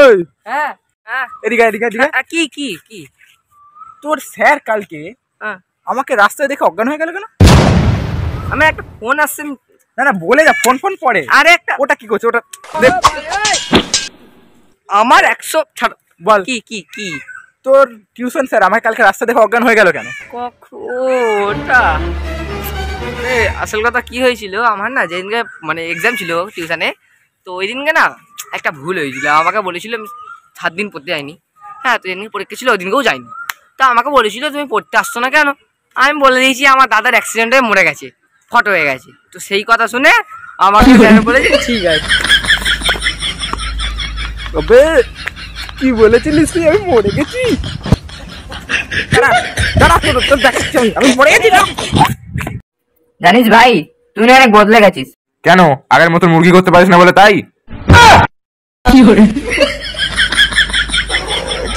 ওই হ্যাঁ এদিকে এদিকে এদিকে। কি কি কি তোর স্যার কালকে আমাকে রাস্তায় দেখে অজ্ঞান হয়ে গেল কেন? আমার একটা ফোন আসছে। না না বলে যা, ফোন ফোন পড়ে। আরে একটা ওটা কি করছে ওটা? আমার 100 ছাড়। বল কি কি কি তোর টিউশন স্যার আমাকে কালকে রাস্তা দেখে অজ্ঞান হয়ে গেল কেন? ওটা আসল কথা কি হয়েছিল, আমার না যেদিনকে মানে এক্সাম ছিল টিউশনে, তো ওই দিনকে না একটা ভুল হয়েছিল। আমাকে বলেছিল আমি 7 দিন পড়তে যাইনি। হ্যাঁ, তো যেদিনকে পরীক্ষা ছিল ওই দিনকেও যাইনি। তা আমাকে বলেছিল তুমি পড়তে আসছো না কেন? আমি বলে দিয়েছি আমার দাদার অ্যাক্সিডেন্টে মরে গেছে, ফটো হয়ে গেছে। তো সেই কথা শুনে আমাকে বলেছে ঠিক আছে। তবে কি বলেছিলিস তুই? আমি মরে গেছি। আমি মরে গেছি। জানিস ভাই, তুই না অনেক বদলে গেছিস। কেন? আগের মতো মুরগি করতে পারিস না বলে তাই?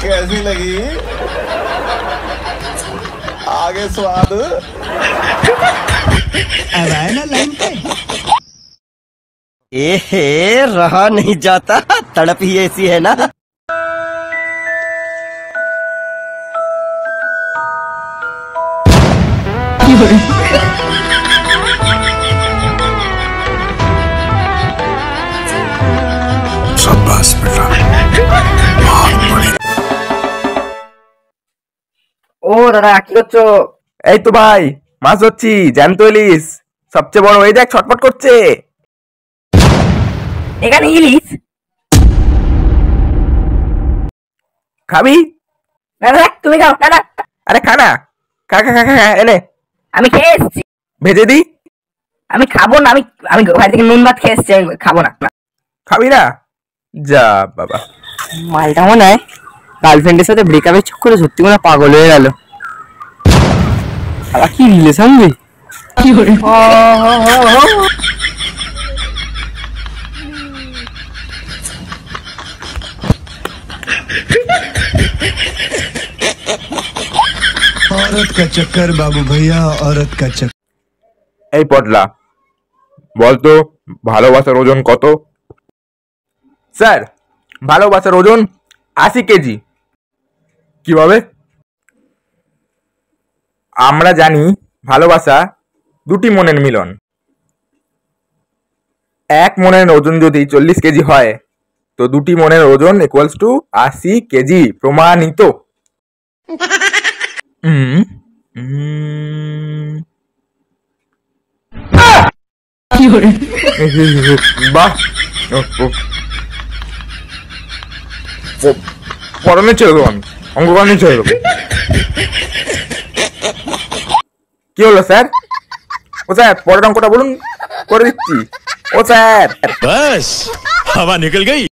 कैसी लगी? आगे स्वाद अब आया ना लाइन पे। एहे रहा नहीं जाता, तड़प ही ऐसी है ना। शाबाश बेटा, बहुत बढ़िया। ও দাদা কি করছো? এই তো ভাই মাছ ধরছি, জ্যান্ত ইলিশ, সবচেয়ে বড়। এই দেখ ছটফট করছে। এখানে ইলিশ? খাবি? দাদা তুমি খাও। দাদা আরে খা না, খা খা খা খা, এনে আমি খেয়ে এসেছি। ভেজে দি। আমি খাবো না, আমি আমি ঘর থেকে নুন ভাত খেয়ে এসেছি, আমি খাবো না। খাবি না? যা বাবা। মালটা মনে হয় গার্লফ্রেন্ডের সাথে ব্রেকআপের চক্করে সত্যি মনে হয় পাগল হয়ে গেল। আবার কি রিলেশন রে? কি করে? औरत का चक्कर बाबू भैया, औरत का चक्कर। এই পটলা বলতো ভালোবাসার ওজন কত? স্যার ভালোবাসার ওজন 80 কেজি। কিভাবে? আমরা জানি ভালোবাসা দুটি মনের মিলন। এক মনের ওজন যদি 40 কেজি হয় তো দুটি মনের ওজন ইকুয়ালস টু 80 কেজি। প্রমাণিত। বাহ, পড়ানোর ছেড়ে দেবো, আমি অঙ্ক করানোর ছেড়ে দেবো। কি হলো স্যার? ও স্যার পরের অঙ্কটা বলুন, করে দিচ্ছি। ও স্যার बस हवा निकल गई।